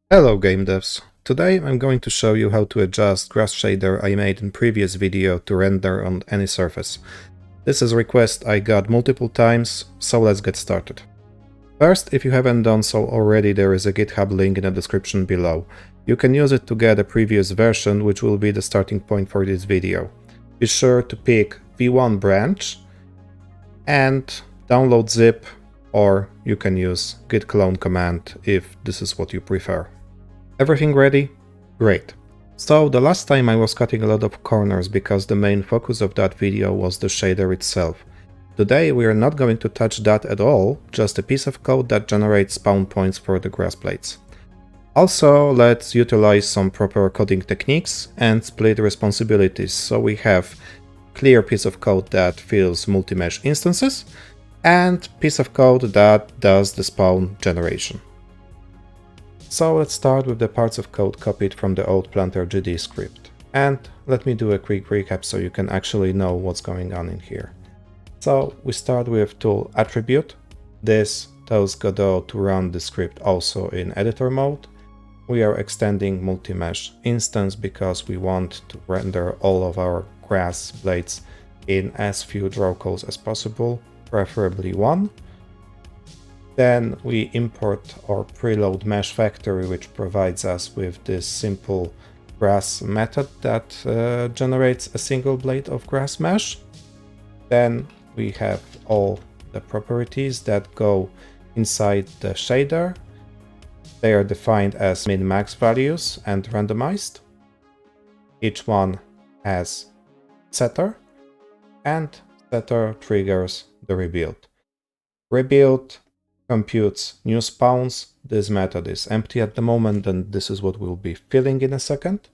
Hello game devs. Today I'm going to show you how to adjust grass shader I made in previous video to render on any surface. This is a request I got multiple times, so let's get started. First, if you haven't done so already, there is a GitHub link in the description below. You can use it to get a previous version, which will be the starting point for this video. Be sure to pick v1 branch and download zip, or you can use git clone command if this is what you prefer. Everything ready? Great. So the last time I was cutting a lot of corners because the main focus of that video was the shader itself. Today we are not going to touch that at all, just a piece of code that generates spawn points for the grass plates. Also, let's utilize some proper coding techniques and split responsibilities, so we have clear piece of code that fills multi-mesh instances and piece of code that does the spawn generation. So let's start with the parts of code copied from the old planter GD script. And let me do a quick recap so you can actually know what's going on in here. So we start with tool attribute. This tells Godot to run the script also in editor mode. We are extending multi-mesh instance because we want to render all of our grass blades in as few draw calls as possible, preferably one. Then we import our preload mesh factory, which provides us with this simple grass method that generates a single blade of grass mesh. Then we have all the properties that go inside the shader. They are defined as min-max values and randomized. Each one has setter, and setter triggers the rebuild. Rebuild computes new spawns. This method is empty at the moment, and this is what we'll be filling in a second.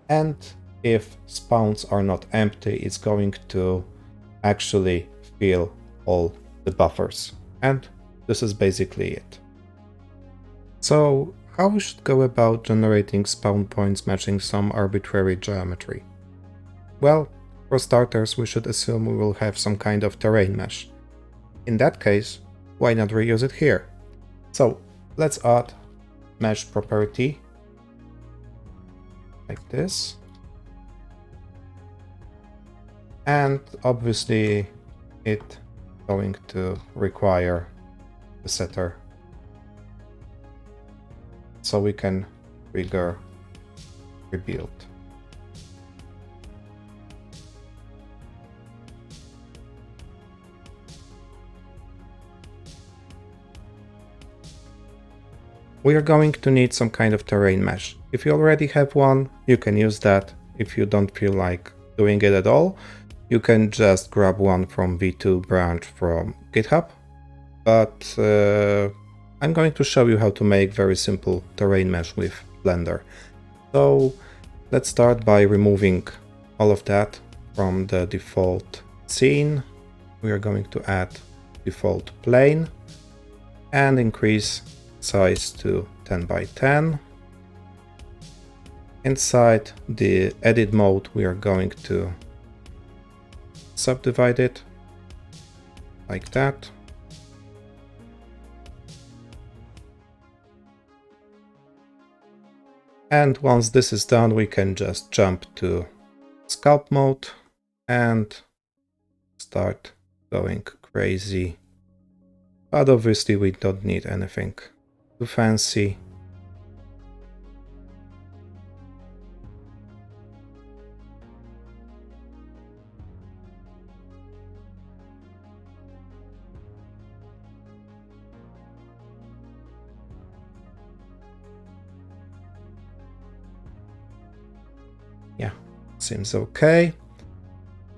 And if spawns are not empty, it's going to actually fill all the buffers. And this is basically it. So how we should go about generating spawn points matching some arbitrary geometry? Well, for starters, we should assume we will have some kind of terrain mesh. In that case, why not reuse it here? So let's add mesh property like this. And obviously it's going to require the setter, so we can trigger rebuild. We are going to need some kind of terrain mesh. If you already have one, you can use that. If you don't feel like doing it at all, you can just grab one from v2 branch from GitHub. But I'm going to show you how to make very simple terrain mesh with Blender. So let's start by removing all of that from the default scene. We are going to add default plane and increase size to 10 by 10. Inside the edit mode, we are going to subdivide it like that. And once this is done, we can just jump to sculpt mode and start going crazy. But obviously we don't need anything too fancy. Yeah, seems okay.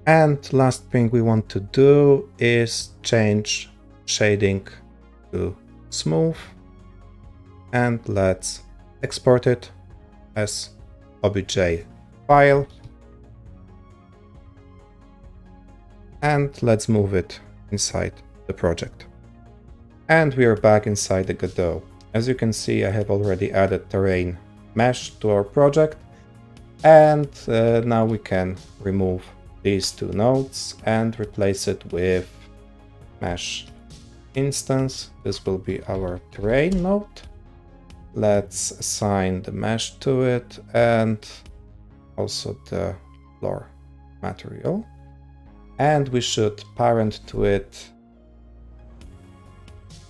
And last thing we want to do is change shading to smooth. And let's export it as obj file. And let's move it inside the project. And we are back inside the Godot. As you can see, I have already added terrain mesh to our project. And now we can remove these two nodes and replace it with mesh instance. This will be our terrain node. Let's assign the mesh to it and also the floor material. And we should parent to it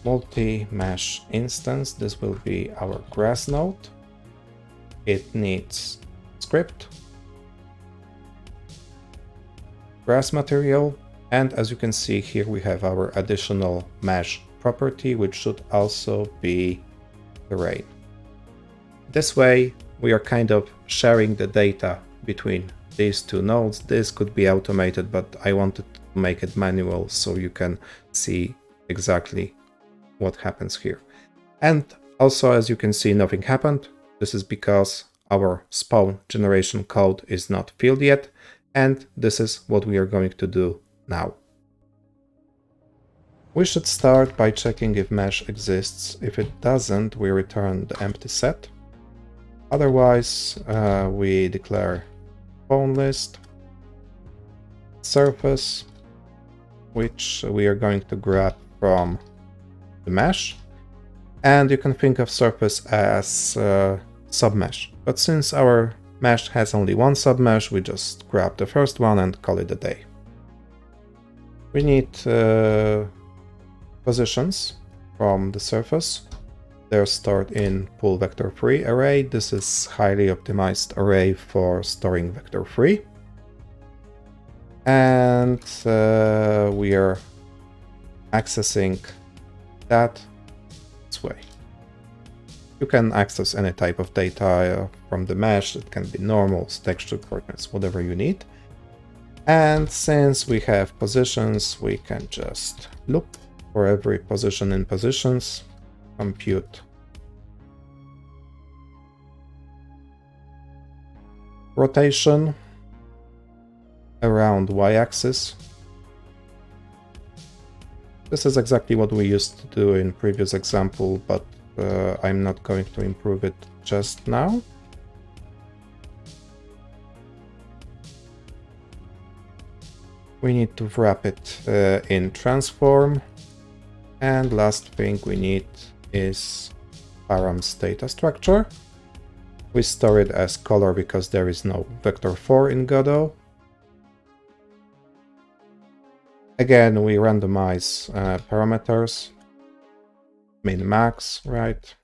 multi-mesh instance. This will be our grass node. It needs script, grass material, and as you can see here we have our additional mesh property, which should also be terrain. This way we are kind of sharing the data between these two nodes. This could be automated, but I wanted to make it manual so you can see exactly what happens here. And also, as you can see, nothing happened. This is because our spawn generation code is not filled yet, and this is what we are going to do now. We should start by checking if mesh exists. If it doesn't, we return the empty set. Otherwise, we declare spawn list, surface, which we are going to grab from the mesh. And you can think of surface as submesh. But since our mesh has only one submesh, we just grab the first one and call it a day. We need positions from the surface. They're stored in pool vector3 array. This is highly optimized array for storing vector3. And we are accessing that this way. You can access any type of data from the mesh. It can be normals, texture coordinates, whatever you need. And since we have positions, we can just loop for every position in positions, compute rotation around y-axis. This is exactly what we used to do in previous example, but I'm not going to improve it just now. We need to wrap it in transform. And last thing we need is params data structure. We store it as color because there is no vector4 in Godot. Again, we randomize parameters, min max, right?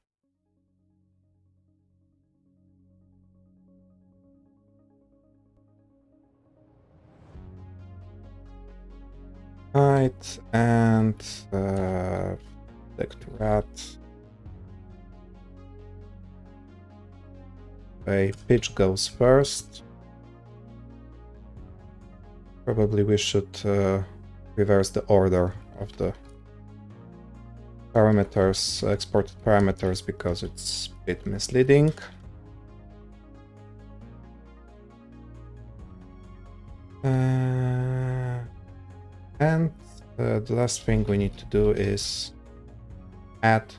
Right, and select rat. Okay, pitch goes first. Probably we should reverse the order of the parameters, exported parameters, because it's a bit misleading. And the last thing we need to do is add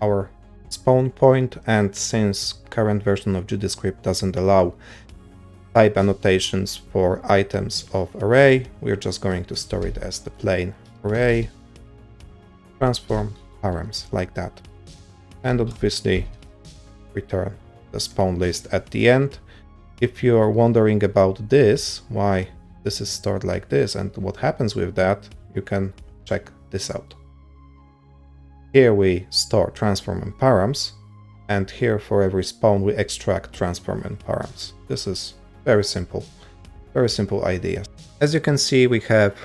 our spawn point, and since current version of GDScript doesn't allow type annotations for items of array, we're just going to store it as the plain array, transform params, like that. And obviously return the spawn list at the end. If you are wondering about this, why this is stored like this and what happens with that, you can check this out. Here we store transform and params, and here for every spawn we extract transform and params. This is very simple idea. As you can see, we have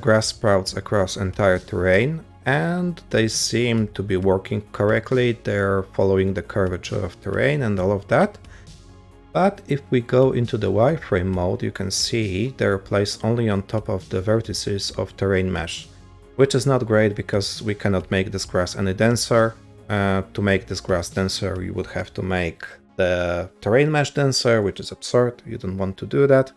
grass sprouts across entire terrain, and they seem to be working correctly. They're following the curvature of terrain and all of that. But if we go into the wireframe mode, you can see they're placed only on top of the vertices of terrain mesh, which is not great because we cannot make this grass any denser. To make this grass denser, you would have to make the terrain mesh denser, which is absurd. You don't want to do that,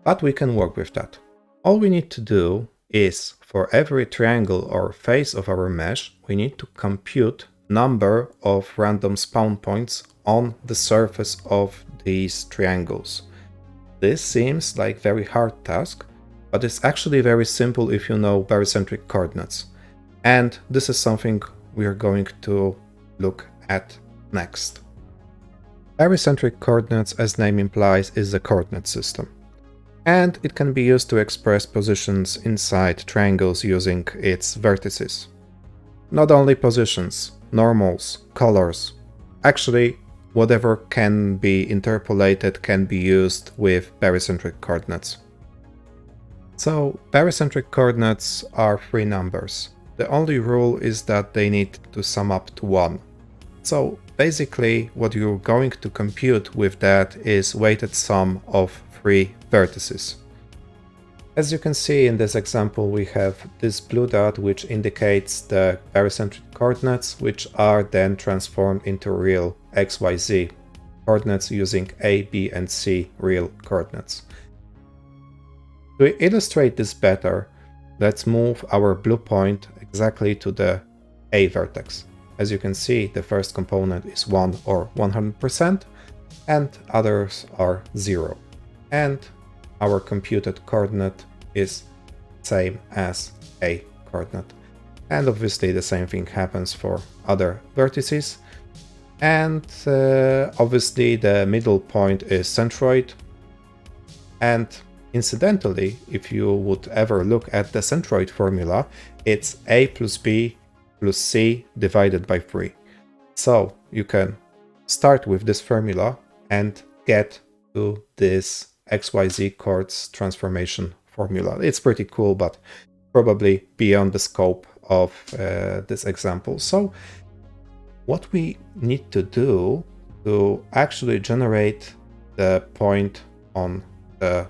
but we can work with that. All we need to do is, for every triangle or face of our mesh, we need to compute number of random spawn points on the surface of these triangles. This seems like very hard task, but it's actually very simple if you know barycentric coordinates. And this is something we are going to look at next. Barycentric coordinates, as name implies, is a coordinate system, and it can be used to express positions inside triangles using its vertices. Not only positions, normals, colors, actually whatever can be interpolated can be used with barycentric coordinates. So barycentric coordinates are 3 numbers. The only rule is that they need to sum up to 1. So basically what you're going to compute with that is weighted sum of 3 vertices. As you can see in this example, we have this blue dot which indicates the barycentric coordinates, which are then transformed into real XYZ coordinates using A, B, and C real coordinates. To illustrate this better, let's move our blue point exactly to the A vertex. As you can see, the first component is 1 or 100%, and others are 0. And our computed coordinate is same as A coordinate. And obviously the same thing happens for other vertices. And obviously the middle point is centroid. And incidentally, if you would ever look at the centroid formula, it's A plus B plus C divided by 3. So you can start with this formula and get to this XYZ chords transformation formula. It's pretty cool, but probably beyond the scope of this example. So what we need to do to actually generate the point on the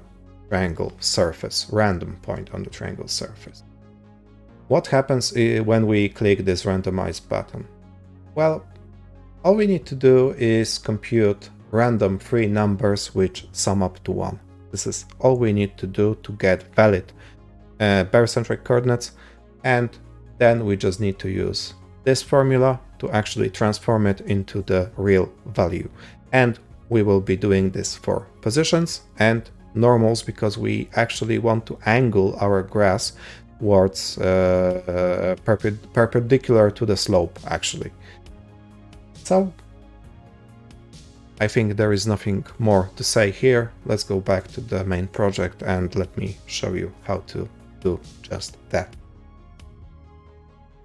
triangle surface, random point on the triangle surface. What happens when we click this randomize button? Well, all we need to do is compute random 3 numbers which sum up to 1. This is all we need to do to get valid barycentric coordinates, and then we just need to use this formula to actually transform it into the real value. And we will be doing this for positions and normals because we actually want to angle our grass towards perpendicular to the slope actually. So I think there is nothing more to say here. Let's go back to the main project and let me show you how to do just that.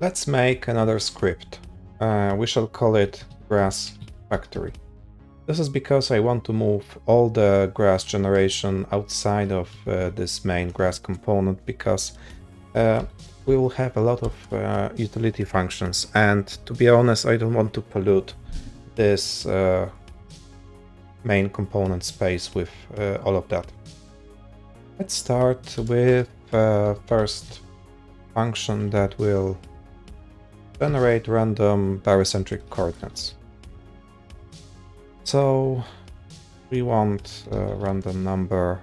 Let's make another script. We shall call it grass factory. This is because I want to move all the grass generation outside of this main grass component, because we will have a lot of utility functions, and to be honest, I don't want to pollute this main component space with all of that. Let's start with first function that will generate random barycentric coordinates. So we want a random number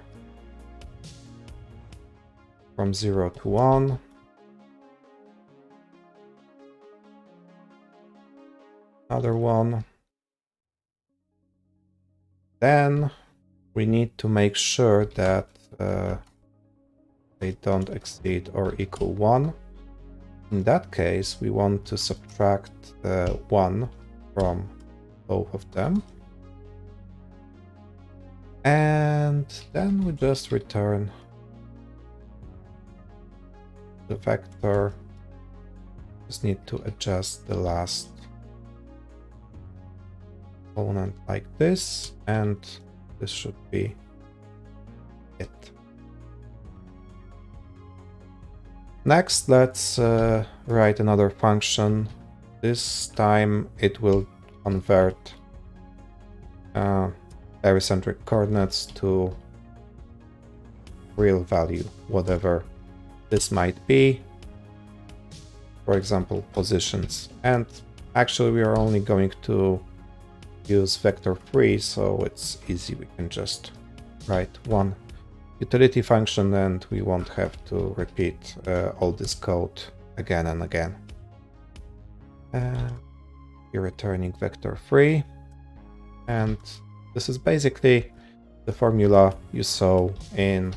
from 0 to 1. Another one. Then we need to make sure that they don't exceed or equal 1. In that case, we want to subtract 1 from both of them. And then we just return the vector. Just need to adjust the last component like this, and this should be it. Next, let's write another function. This time it will convert barycentric coordinates to real value, whatever this might be. For example, positions. And actually we are only going to use vector 3, so it's easy. We can just write one utility function and we won't have to repeat all this code again and again. We're returning vector 3, and this is basically the formula you saw in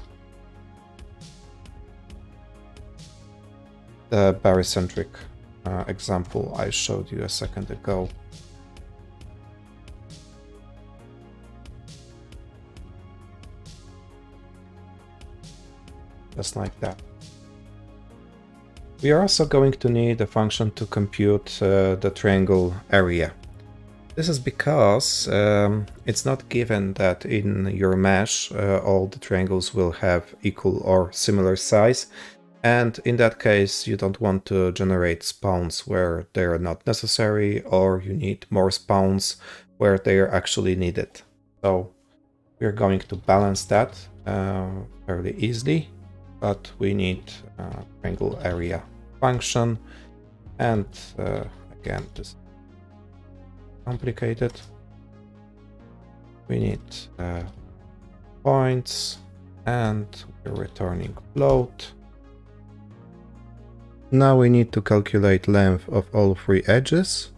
the barycentric example I showed you a second ago. Just like that. We are also going to need a function to compute the triangle area. This is because it's not given that in your mesh all the triangles will have equal or similar size, and in that case you don't want to generate spawns where they are not necessary, or you need more spawns where they are actually needed. So we're going to balance that fairly easily, but we need a triangle area function, and again, this is complicated. We need points, and we're returning float. Now we need to calculate length of all three edges.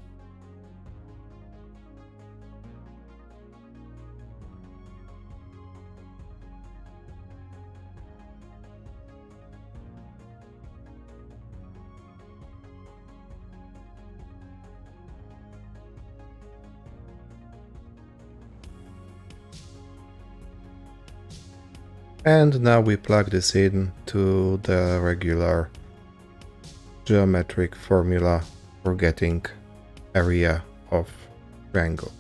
And now we plug this in to the regular geometric formula for getting area of triangle.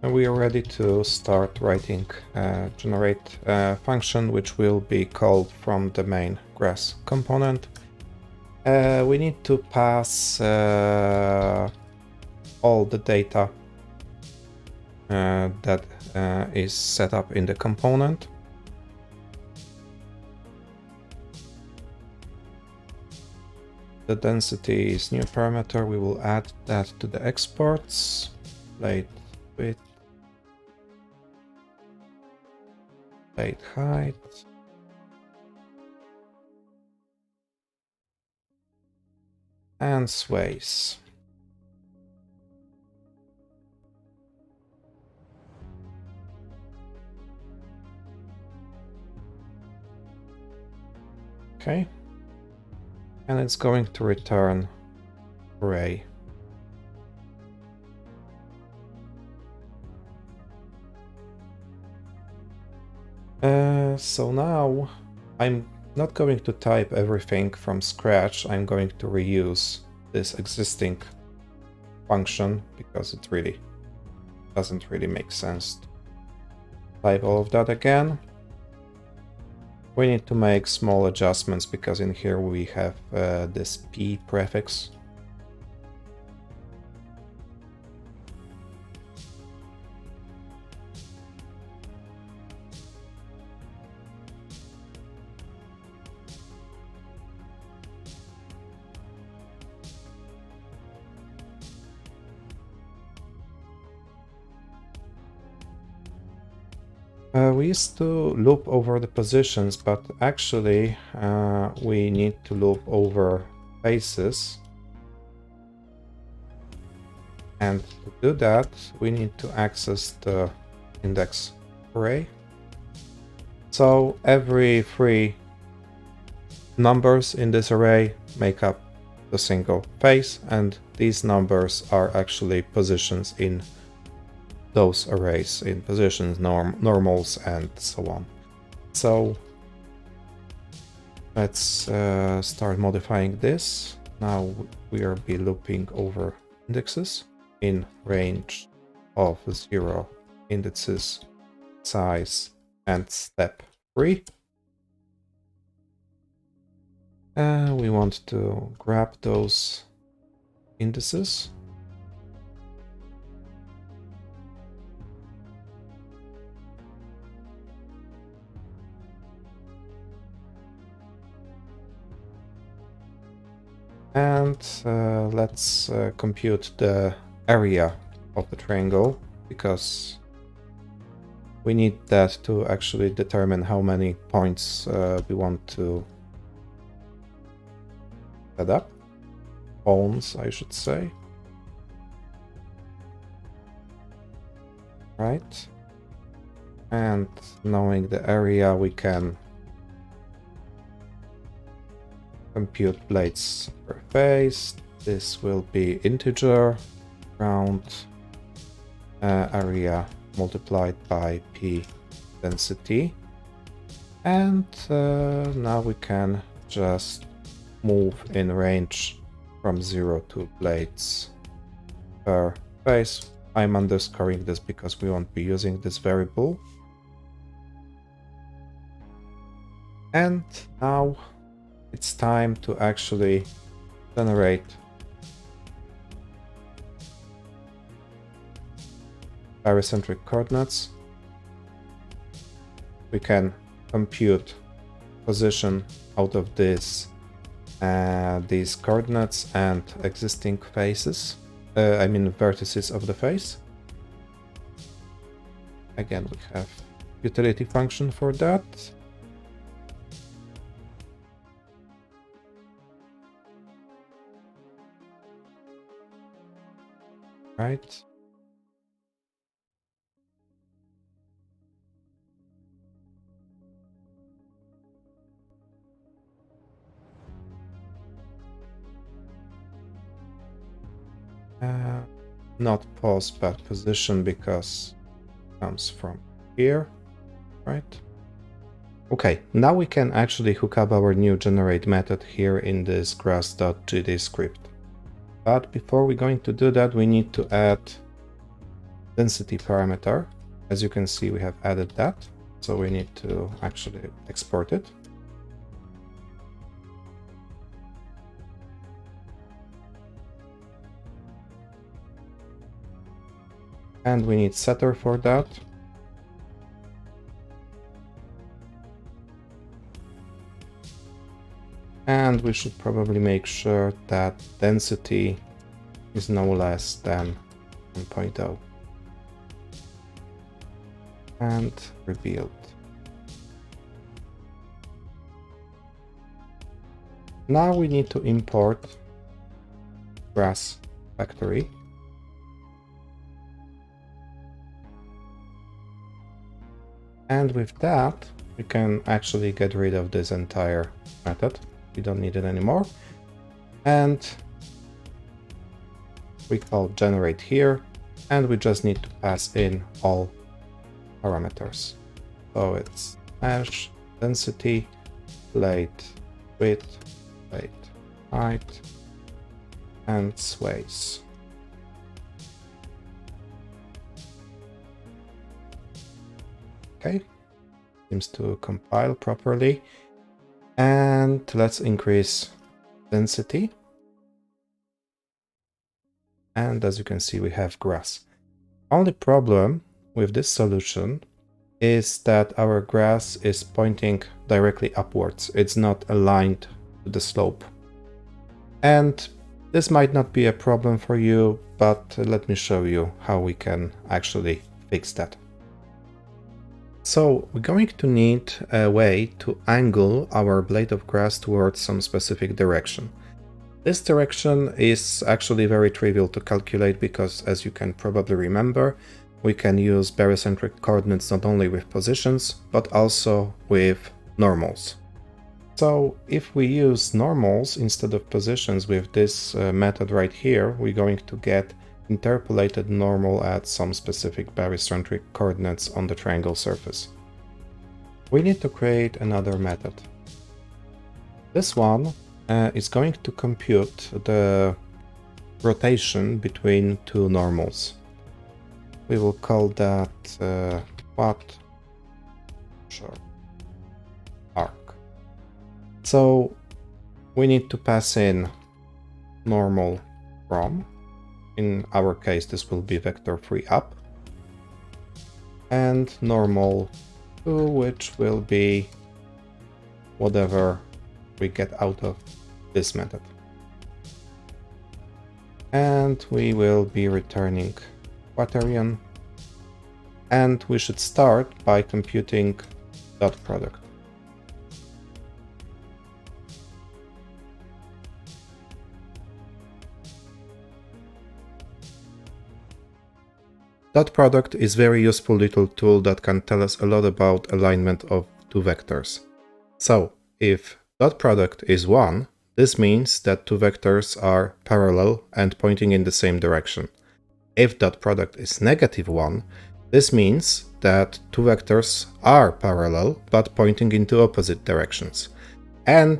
And we are ready to start writing generate function, which will be called from the main grass component. We need to pass all the data that is set up in the component. The density is new parameter. We will add that to the exports. Plate width, plate height, and sways. Okay, and it's going to return array. So now I'm not going to type everything from scratch. I'm going to reuse this existing function because it really doesn't really make sense to type all of that again. We need to make small adjustments because in here we have this p prefix. We used to loop over the positions, but actually we need to loop over faces. And to do that, we need to access the index array. So every three numbers in this array make up the single face, and these numbers are actually positions in those arrays, in positions, normals, and so on. So let's start modifying this. Now we are be looping over indexes in range of 0, indices, size, and step 3. We want to grab those indices. And let's compute the area of the triangle, because we need that to actually determine how many points we want to set up. Pawns, I should say. right? And knowing the area, we can compute blades per face. This will be integer round area multiplied by p density. And now we can just move in range from 0 to blades per face. I'm underscoring this because we won't be using this variable. And now it's time to actually generate barycentric coordinates. We can compute position out of this these coordinates and existing faces, vertices of the face. Again, we have utility function for that. Right. Not pause but position because it comes from here, right? Okay, now we can actually hook up our new generate method here in this grass.gd script. But before we're going to do that, we need to add density parameter. As you can see, we have added that, so we need to actually export it. And we need setter for that. And we should probably make sure that density is no less than 1.0. And rebuild. Now we need to import grass factory. And with that, we can actually get rid of this entire method. We don't need it anymore. And we call generate here, and we just need to pass in all parameters. So it's mesh, density, blade width, blade height, and sways. Okay, seems to compile properly. And let's increase density. And as you can see, we have grass. Only problem with this solution is that our grass is pointing directly upwards. It's not aligned to the slope. And this might not be a problem for you, but let me show you how we can actually fix that. So we're going to need a way to angle our blade of grass towards some specific direction. This direction is actually very trivial to calculate because, as you can probably remember, we can use barycentric coordinates not only with positions, but also with normals. So if we use normals instead of positions with this method right here, we're going to get interpolated normal at some specific barycentric coordinates on the triangle surface. We need to create another method. This one is going to compute the rotation between two normals. We will call that arc. So we need to pass in normal from. In our case, this will be vector 3 up, and normal 2, which will be whatever we get out of this method. And we will be returning quaternion, and we should start by computing dot product. dot product is a very useful little tool that can tell us a lot about alignment of two vectors. So if dot product is 1, this means that two vectors are parallel and pointing in the same direction. If dot product is -1, this means that two vectors are parallel but pointing into opposite directions. And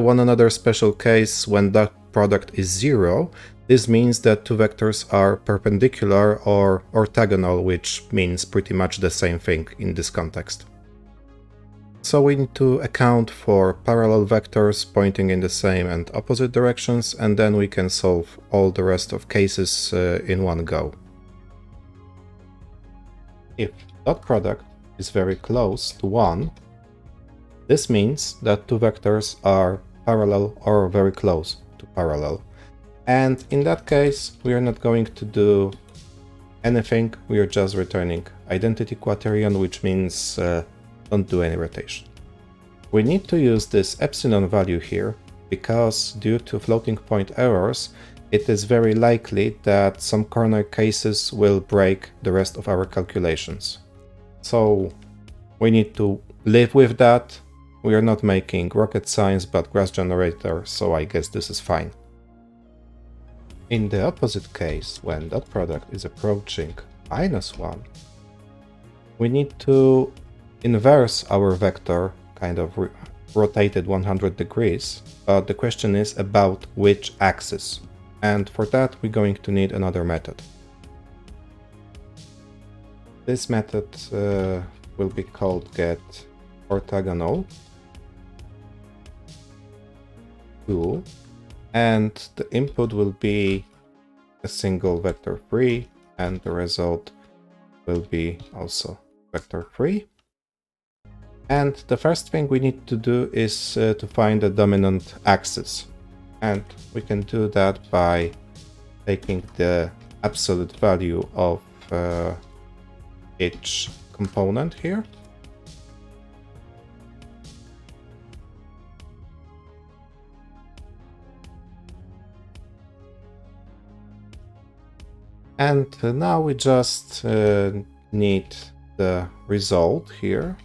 one another special case, when dot product is 0, this means that two vectors are perpendicular or orthogonal, which means pretty much the same thing in this context. So we need to account for parallel vectors pointing in the same and opposite directions, and then we can solve all the rest of cases in one go. If dot product is very close to 1, this means that two vectors are parallel or very close to parallel. And in that case, we are not going to do anything, we are just returning identity quaternion, which means don't do any rotation. We need to use this epsilon value here because due to floating point errors, it is very likely that some corner cases will break the rest of our calculations. So we need to live with that. We are not making rocket science but grass generator, so I guess this is fine. In the opposite case, when dot product is approaching -1, we need to inverse our vector, kind of rotated 100 degrees, but the question is about which axis. And for that, we're going to need another method. This method will be called get orthogonal tool, and the input will be a single vector 3, and the result will be also vector 3. And the first thing we need to do is to find the dominant axis. And we can do that by taking the absolute value of each component here. And now we just need the result here.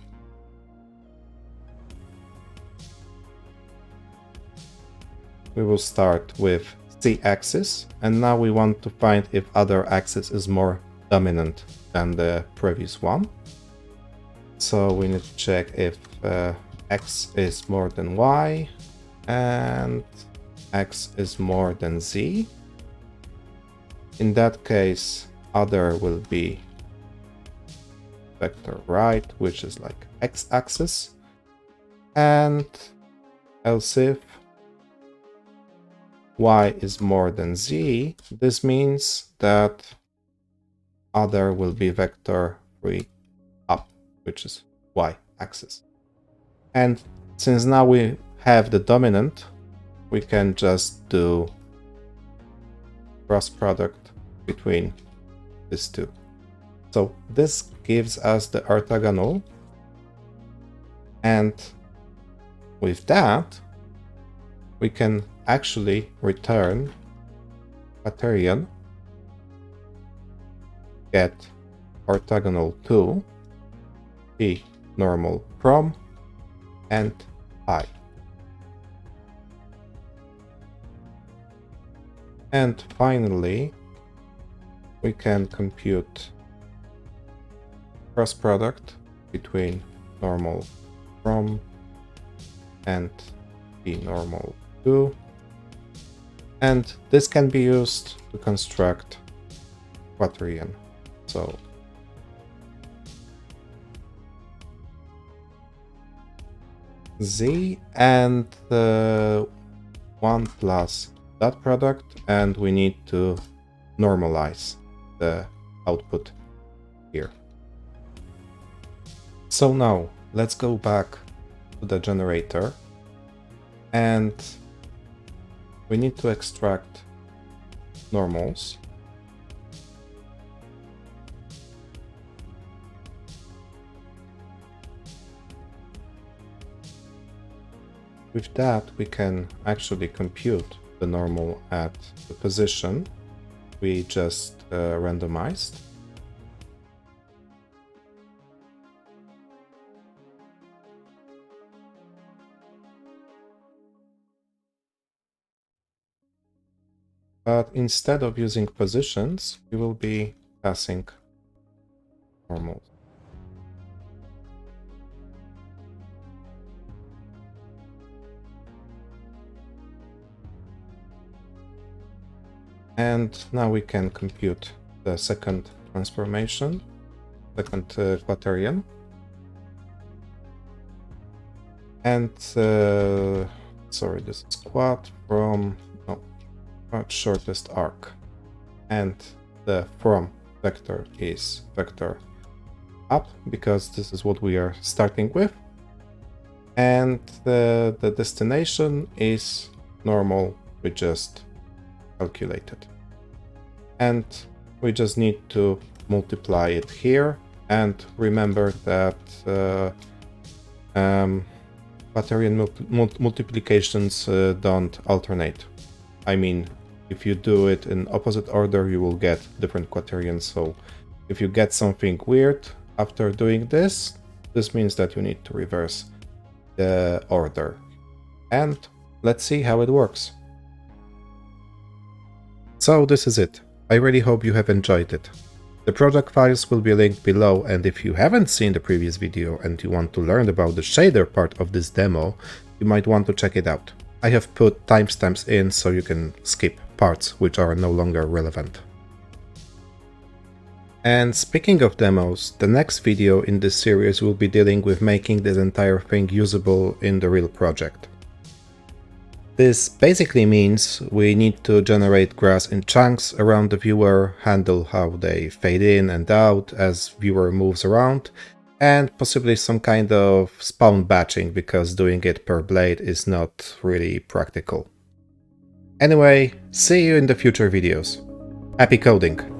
We will start with z-axis, and now we want to find if other axis is more dominant than the previous one. So we need to check if x is more than y and x is more than z. In that case, other will be vector right, which is like x-axis, and else if y is more than z, this means that other will be vector 3 up, which is y-axis. And since now we have the dominant, we can just do cross product between these two. So this gives us the orthogonal, and with that we can actually return quaternion get orthogonal to p normal from and I. And finally, we can compute cross product between normal from and p normal to, and this can be used to construct quaternion. So z and 1 plus dot product, and we need to normalize the output here. So now let's go back to the generator, and we need to extract normals. With that, we can actually compute the normal at the position we just randomized. But instead of using positions, we will be passing normals. And now we can compute the second transformation, second quaternion. And, sorry, this is quad from, shortest arc. And the from vector is vector up, because this is what we are starting with. And the destination is normal, we just calculated. And we just need to multiply it here, and remember that quaternion multiplications don't alternate. I mean, if you do it in opposite order, you will get different quaternions. So if you get something weird after doing this, this means that you need to reverse the order. And let's see how it works. So this is it. I really hope you have enjoyed it. The project files will be linked below, and if you haven't seen the previous video and you want to learn about the shader part of this demo, you might want to check it out. I have put timestamps in so you can skip parts which are no longer relevant. And speaking of demos, the next video in this series will be dealing with making this entire thing usable in the real project. This basically means we need to generate grass in chunks around the viewer, handle how they fade in and out as viewer moves around, and possibly some kind of spawn batching, because doing it per blade is not really practical. Anyway, see you in the future videos. Happy coding!